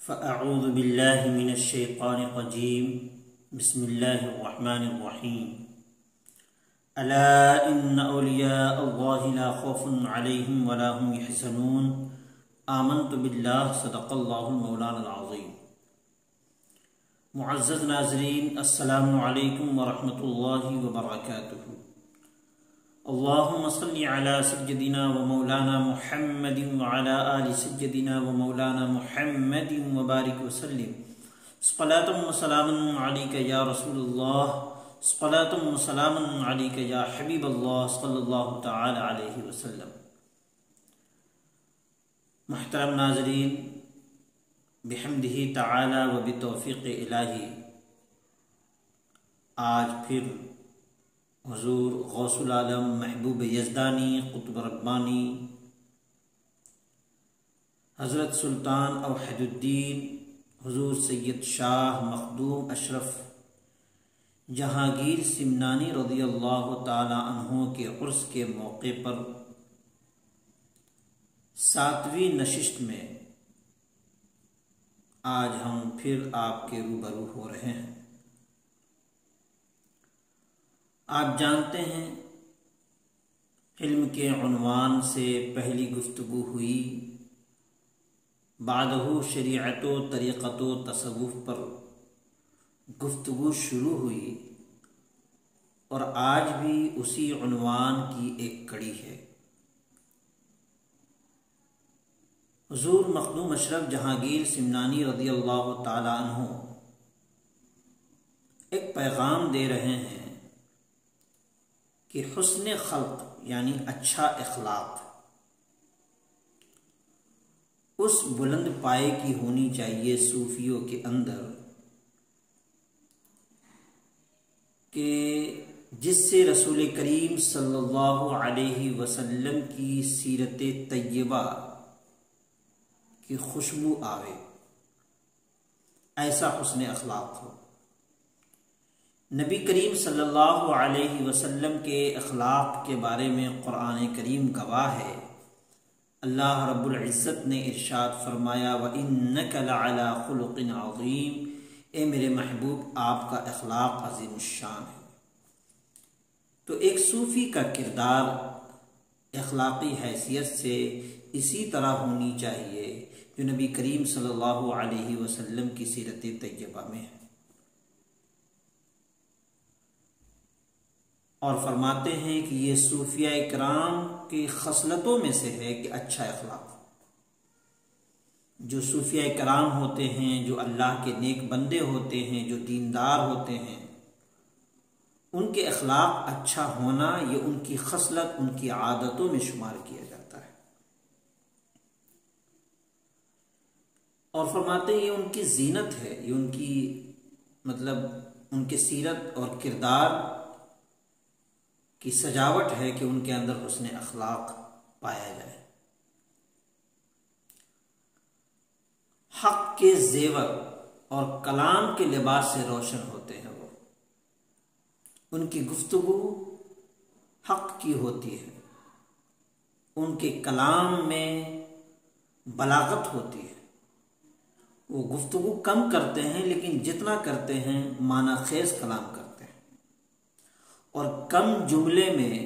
فأعوذ باللہ من الشیطان الرجیم بسم اللہ الرحمن الرحیم الا ان اولیاء اللہ لا خوف علیہم ولا هم يحزنون آمنت باللہ صدق اللہ المولانا العظیم۔ معزز ناظرین، السلام علیکم ورحمۃ اللہ وبرکاتہ۔ اللہم صلی علی سیدنا و مولانا محمد وعلی آل سیدنا و مولانا محمد وبارک وسلم۔ صلاۃ و سلام علیک یا رسول اللہ، صلاۃ و سلام علیک یا حبیب اللہ صلی اللہ تعالی علیہ وسلم۔ محترم ناظرین، بحمدہ تعالی و بتوفیق الہی آج پھر حضور غوث العالم محبوب یزدانی قطب ربانی حضرت سلطان اوحد الدین حضور سید شاہ مخدوم اشرف جہانگیر سمنانی رضی اللہ تعالی عنہ کے عرس کے موقع پر 7ویں نشست میں آج ہم پھر آپ کے روبرو ہو رہے ہیں۔ آپ جانتے ہیں علم کے عنوان سے پہلی گفتگو ہوئی، بعدہ شریعت و طریقت و تصوف پر گفتگو شروع ہوئی، اور آج بھی اسی عنوان کی ایک کڑی ہے۔ حضور مخدوم اشرف جہانگیر سمنانی رضی اللہ تعالی عنہ ایک پیغام دے رہے ہیں کہ حسن خلق یعنی اچھا اخلاق اس بلند پائے کی ہونی چاہیے صوفیوں کے اندر کہ جس سے رسول کریم صلی اللہ علیہ وسلم کی سیرت طیبہ کی خوشبو آوے، ایسا حسن اخلاق ہو۔ نبی کریم صلی اللہ علیہ وسلم کے اخلاق کے بارے میں قرآن کریم گواہ ہے۔ اللہ رب العزت نے ارشاد فرمایا وَإِنَّكَ لَعَلَى خُلُقٍ عَظِيمٍ، اے میرے محبوب آپ کا اخلاق عظیم الشان ہے۔ تو ایک صوفی کا کردار اخلاقی حیثیت سے اسی طرح ہونی چاہیے جو نبی کریم صلی اللہ علیہ وسلم کی سیرت طیبہ میں ہے، اور فرماتے ہیں کہ یہ صوفیاء کرام کی خصلتوں میں سے ہے کہ اچھا اخلاق۔ جو صوفیاء کرام ہوتے ہیں، جو اللہ کے نیک بندے ہوتے ہیں، جو دیندار ہوتے ہیں، ان کے اخلاق اچھا ہونا یہ ان کی خصلت، ان کی عادتوں میں شمار کیا جاتا ہے، اور فرماتے ہیں یہ ان کی زینت ہے، یہ ان کی ان کے سیرت اور کردار کی سجاوٹ ہے کہ ان کے اندر حسن اخلاق پایا جائے۔ حق کے زیور اور کلام کے لباس سے روشن ہوتے ہیں وہ، ان کی گفتگو حق کی ہوتی ہے، ان کے کلام میں بلاغت ہوتی ہے، وہ گفتگو کم کرتے ہیں لیکن جتنا کرتے ہیں معنی خیز کلام کرتے ہیں، اور کم جملے میں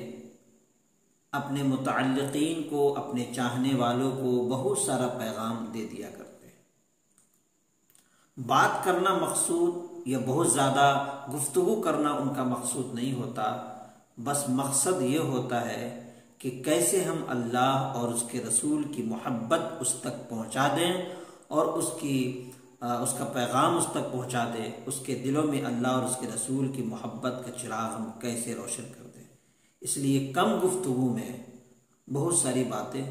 اپنے متعلقین کو، اپنے چاہنے والوں کو بہت سارا پیغام دے دیا کرتے ہیں۔ بات کرنا مقصود یا بہت زیادہ گفتگو کرنا ان کا مقصود نہیں ہوتا، بس مقصد یہ ہوتا ہے کہ کیسے ہم اللہ اور اس کے رسول کی محبت اس تک پہنچا دیں، اور اس کا پیغام اس تک پہنچا دے، اس کے دلوں میں اللہ اور اس کے رسول کی محبت کا چراغ ہم کیسے روشن کر دیں۔ اس لیے کم گفتگو میں بہت ساری باتیں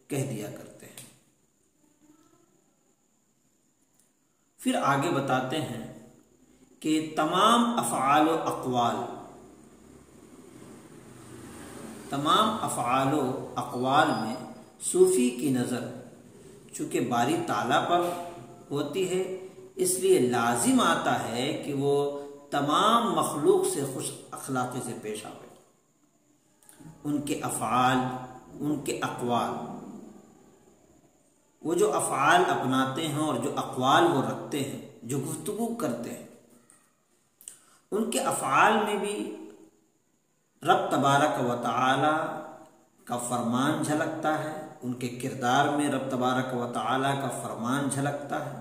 کہہ دیا کرتے ہیں۔ پھر آگے بتاتے ہیں کہ تمام افعال و اقوال تمام افعال و اقوال میں صوفی کی نظر چونکہ باری تعالیٰ پر ہوتی ہے، اس لیے لازم آتا ہے کہ وہ تمام مخلوق سے خوش اخلاقی سے پیش آئے۔ ان کے افعال، ان کے اقوال، وہ جو افعال اپناتے ہیں اور جو اقوال وہ رکھتے ہیں، جو گفتگو کرتے ہیں، ان کے افعال میں بھی رب تبارک و تعالی کا فرمان جھلکتا ہے، ان کے کردار میں رب تبارک و تعالی کا فرمان جھلکتا ہے،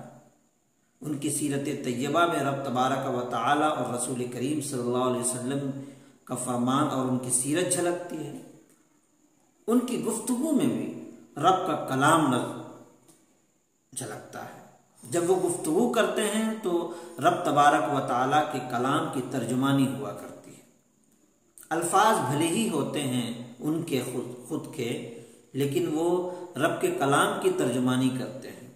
ان کی سیرت طیبہ میں رب تبارک و تعالی اور رسول کریم صلی اللہ علیہ وسلم کا فرمان اور ان کی سیرت جھلکتی ہے۔ ان کی گفتگو میں بھی رب کا کلام جھلکتا ہے۔ جب وہ گفتگو کرتے ہیں تو رب تبارک و تعالی کے کلام کی ترجمانی ہوا کرتی ہے۔ الفاظ بھلے ہی ہوتے ہیں ان کے خود کے، لیکن وہ رب کے کلام کی ترجمانی کرتے ہیں،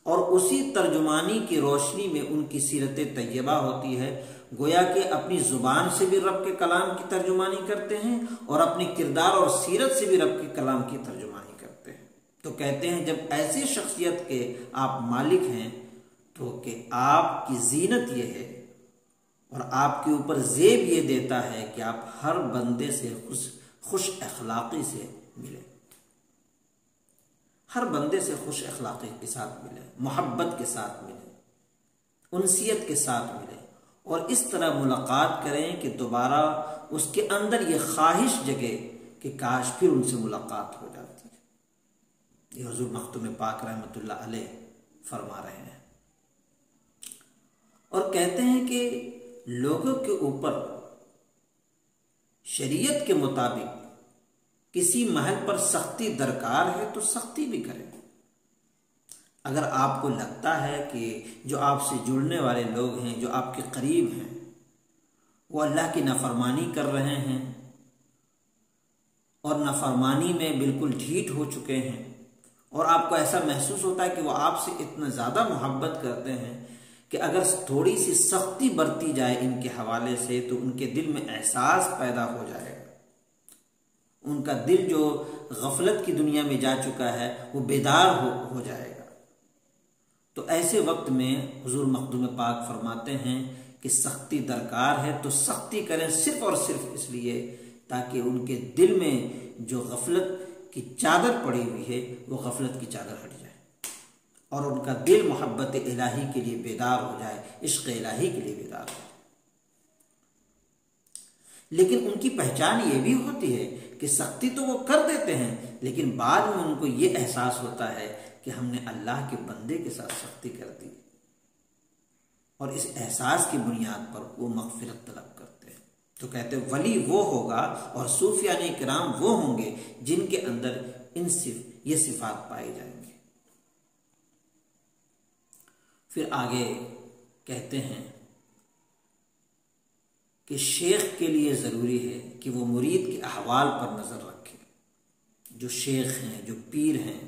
اور اسی ترجمانی کی روشنی میں ان کی سیرت طیبہ ہوتی ہے۔ گویا کہ اپنی زبان سے بھی رب کے کلام کی ترجمانی کرتے ہیں اور اپنی کردار اور سیرت سے بھی رب کے کلام کی ترجمانی کرتے ہیں۔ تو کہتے ہیں جب ایسی شخصیت کے آپ مالک ہیں تو کہ آپ کی زینت یہ ہے اور آپ کے اوپر زیب یہ دیتا ہے کہ آپ ہر بندے سے خوش اخلاقی سے ملیں، ہر بندے سے خوش اخلاقی کے ساتھ ملیں، محبت کے ساتھ ملیں، انسیت کے ساتھ ملیں، اور اس طرح ملاقات کریں کہ دوبارہ اس کے اندر یہ خواہش جگے کہ کاش پھر ان سے ملاقات ہو جاتی ہے۔ یہ حضور مختوم پاک رحمۃ اللہ علیہ فرما رہے ہیں، اور کہتے ہیں کہ لوگوں کے اوپر شریعت کے مطابق کسی محل پر سختی درکار ہے تو سختی بھی کریں۔ اگر آپ کو لگتا ہے کہ جو آپ سے جڑنے والے لوگ ہیں، جو آپ کے قریب ہیں، وہ اللہ کی نافرمانی کر رہے ہیں اور نافرمانی میں بالکل ڈھیٹ ہو چکے ہیں، اور آپ کو ایسا محسوس ہوتا ہے کہ وہ آپ سے اتنا زیادہ محبت کرتے ہیں کہ اگر تھوڑی سی سختی برتی جائے ان کے حوالے سے تو ان کے دل میں احساس پیدا ہو جائے گا، ان کا دل جو غفلت کی دنیا میں جا چکا ہے وہ بیدار ہو جائے گا۔ تو ایسے وقت میں حضور مخدوم پاک فرماتے ہیں کہ سختی درکار ہے تو سختی کریں، صرف اور صرف اس لیے تاکہ ان کے دل میں جو غفلت کی چادر پڑی ہوئی ہے وہ غفلت کی چادر ہٹ جائے اور ان کا دل محبت الہی کے لیے بیدار ہو جائے، عشق الہی کے لیے بیدار ہو جائے۔ لیکن ان کی پہچان یہ بھی ہوتی ہے کہ سختی تو وہ کر دیتے ہیں، لیکن بعد میں ان کو یہ احساس ہوتا ہے کہ ہم نے اللہ کے بندے کے ساتھ سختی کر دی، اور اس احساس کی بنیاد پر وہ مغفرت طلب کرتے ہیں۔ تو کہتے ہیں ولی وہ ہوگا اور صوفیان کرام وہ ہوں گے جن کے اندر یہ صفات پائی جائیں گے۔ پھر آگے کہتے ہیں کہ شیخ کے لیے ضروری ہے کہ وہ مرید کے احوال پر نظر رکھے۔ جو شیخ ہیں، جو پیر ہیں،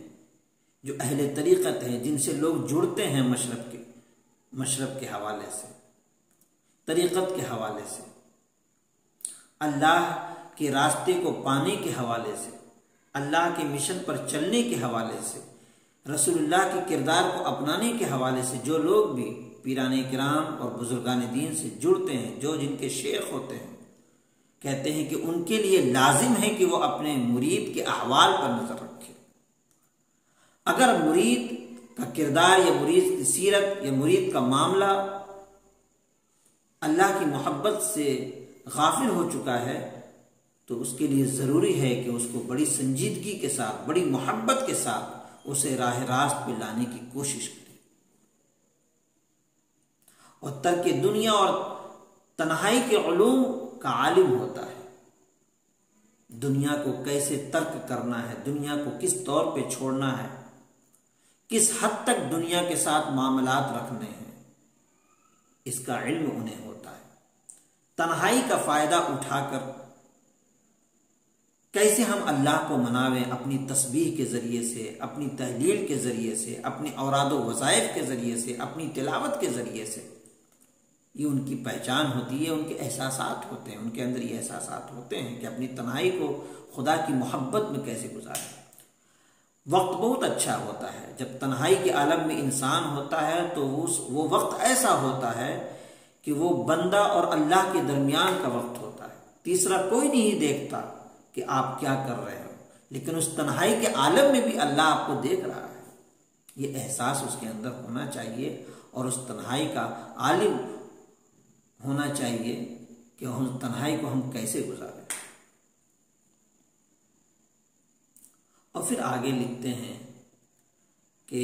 جو اہل طریقت ہیں، جن سے لوگ جڑتے ہیں مشرب کے حوالے سے، طریقت کے حوالے سے، اللہ کے راستے کو پانے کے حوالے سے، اللہ کے مشن پر چلنے کے حوالے سے، رسول اللہ کے کردار کو اپنانے کے حوالے سے جو لوگ بھی پیران کرام اور بزرگان دین سے جڑتے ہیں، جو جن کے شیخ ہوتے ہیں، کہتے ہیں کہ ان کے لیے لازم ہے کہ وہ اپنے مرید کے احوال پر نظر رکھے۔ اگر مرید کا کردار یا مرید کی سیرت یا مرید کا معاملہ اللہ کی محبت سے غافل ہو چکا ہے تو اس کے لیے ضروری ہے کہ اس کو بڑی سنجیدگی کے ساتھ، بڑی محبت کے ساتھ اسے راہ راست پہ لانے کی کوشش کرے، اور ترک دنیا اور تنہائی کے علوم کا عالم ہوتا ہے۔ دنیا کو کیسے ترک کرنا ہے، دنیا کو کس طور پہ چھوڑنا ہے، کس حد تک دنیا کے ساتھ معاملات رکھنے ہیں، اس کا علم انہیں ہوتا ہے۔ تنہائی کا فائدہ اٹھا کر کیسے ہم اللہ کو مناویں، اپنی تسبیح کے ذریعے سے، اپنی تحلیل کے ذریعے سے، اپنی اوراد و وظائف کے ذریعے سے، اپنی تلاوت کے ذریعے سے، یہ ان کی پہچان ہوتی ہے، ان کے احساسات ہوتے ہیں، ان کے اندر یہ احساسات ہوتے ہیں کہ اپنی تنہائی کو خدا کی محبت میں کیسے گزارے۔ وقت بہت اچھا ہوتا ہے جب تنہائی کے عالم میں انسان ہوتا ہے، تو وہ وقت ایسا ہوتا ہے کہ وہ بندہ اور اللہ کے درمیان کا وقت ہوتا ہے، تیسرا کوئی نہیں دیکھتا کہ آپ کیا کر رہے ہو، لیکن اس تنہائی کے عالم میں بھی اللہ آپ کو دیکھ رہا ہے۔ یہ احساس اس کے اندر ہونا چاہیے، اور اس تنہائی کا عالم ہونا چاہیے کہ اس تنہائی کو ہم کیسے گزاریں۔ اور پھر آگے لکھتے ہیں کہ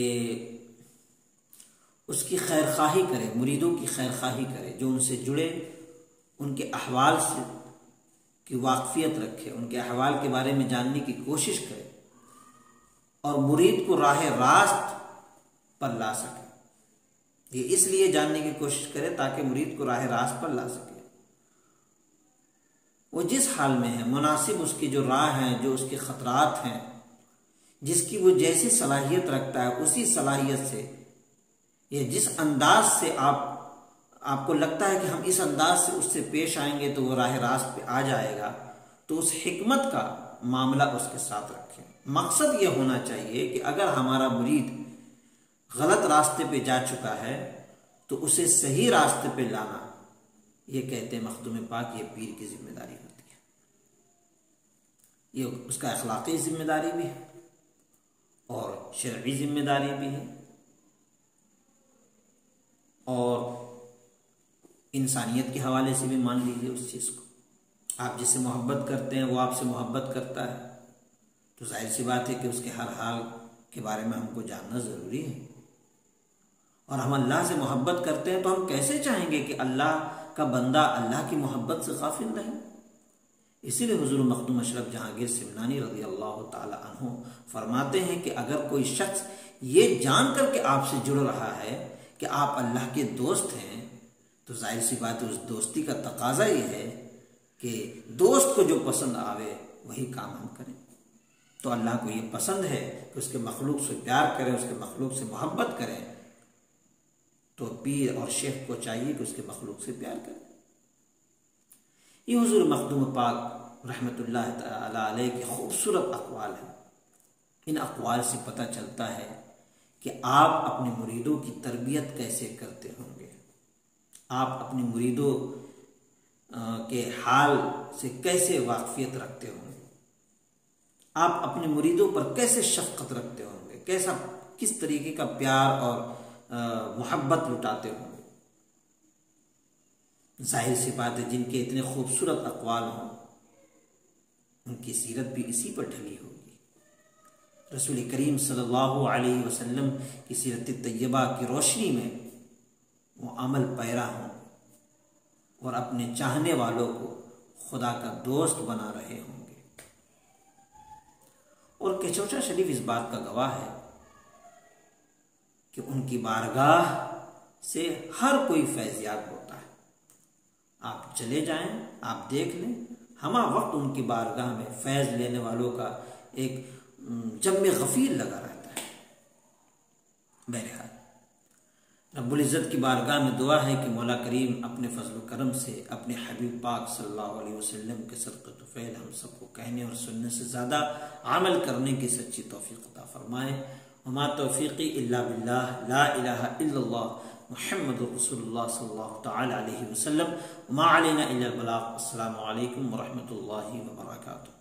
اس کی خیر خواہی کرے، مریدوں کی خیر خواہی کرے، جو ان سے جڑے، ان کے احوال سے کی واقفیت رکھے، ان کے احوال کے بارے میں جاننے کی کوشش کرے، اور مرید کو راہ راست پر لا سکے۔ یہ اس لیے جاننے کی کوشش کرے تاکہ مرید کو راہ راست پر لا سکے۔ وہ جس حال میں ہے، مناسب اس کی جو راہ ہیں، جو اس کے خطرات ہیں، جس کی وہ جیسی صلاحیت رکھتا ہے، اسی صلاحیت سے یا جس انداز سے آپ کو لگتا ہے کہ ہم اس انداز سے اس سے پیش آئیں گے تو وہ راہ راست پہ آ جائے گا، تو اس حکمت کا معاملہ اس کے ساتھ رکھیں۔ مقصد یہ ہونا چاہیے کہ اگر ہمارا مرید غلط راستے پہ جا چکا ہے تو اسے صحیح راستے پہ لانا، یہ کہتے ہیں مخدوم پاک، یہ پیر کی ذمہ داری ہوتی ہے، یہ اس کا اخلاقی ذمہ داری بھی ہے اور شرعی ذمہ داری بھی ہے، اور انسانیت کے حوالے سے بھی مان لیجیے اس چیز کو۔ آپ جس سے محبت کرتے ہیں وہ آپ سے محبت کرتا ہے، تو ظاہر سی بات ہے کہ اس کے ہر حال کے بارے میں ہم کو جاننا ضروری ہے۔ اور ہم اللہ سے محبت کرتے ہیں تو ہم کیسے چاہیں گے کہ اللہ کا بندہ اللہ کی محبت سے غافل رہے؟ اسی لیے حضور مخدوم اشرف جہانگیر سمنانی رضی اللہ تعالی عنہ فرماتے ہیں کہ اگر کوئی شخص یہ جان کر کے آپ سے جڑ رہا ہے کہ آپ اللہ کے دوست ہیں، تو ظاہر سی بات ہے اس دوستی کا تقاضا یہ ہے کہ دوست کو جو پسند آوے وہی کام ہم کریں۔ تو اللہ کو یہ پسند ہے کہ اس کے مخلوق سے پیار کریں، اس کے مخلوق سے محبت کریں، تو پیر اور شیخ کو چاہیے کہ اس کے مخلوق سے پیار کریں۔ یہ حضور مخدوم پاک رحمت اللہ تعالی علیہ کے خوبصورت اقوال ہیں۔ ان اقوال سے پتہ چلتا ہے کہ آپ اپنے مریدوں کی تربیت کیسے کرتے ہوں گے، آپ اپنے مریدوں کے حال سے کیسے واقفیت رکھتے ہوں گے، آپ اپنے مریدوں پر کیسے شفقت رکھتے ہوں گے، کس طریقے کا پیار اور محبت لٹاتے ہوں گے۔ ظاہر سی بات ہے جن کے اتنے خوبصورت اقوال ہوں ان کی سیرت بھی اسی پر ڈھلی ہوگی۔ رسول کریم صلی اللہ علیہ وسلم کی سیرت طیبہ کی روشنی میں وہ عمل پیرا ہوں اور اپنے چاہنے والوں کو خدا کا دوست بنا رہے ہوں گے۔ اور کچوچا شریف اس بات کا گواہ ہے کہ ان کی بارگاہ سے ہر کوئی فیض یاب ہوتا ہے۔ آپ چلے جائیں، آپ دیکھ لیں، ہمہ وقت ان کی بارگاہ میں فیض لینے والوں کا ایک جم غفیر لگا رہتا ہے۔ بہرحال رب العزت کی بارگاہ میں دعا ہے کہ مولا کریم اپنے فضل و کرم سے اپنے حبیب پاک صلی اللہ علیہ وسلم کے صدقہ طفیل ہم سب کو کہنے اور سننے سے زیادہ عمل کرنے کی سچی توفیق عطا فرمائے۔ وما توفیقی الا باللہ، لا الہ الا اللہ، محمد رسول اللہ صلی اللہ تعالی علیہ وسلم، وما علینا الا البلاغ۔ السلام علیکم ورحمۃ اللہ وبرکاتہ۔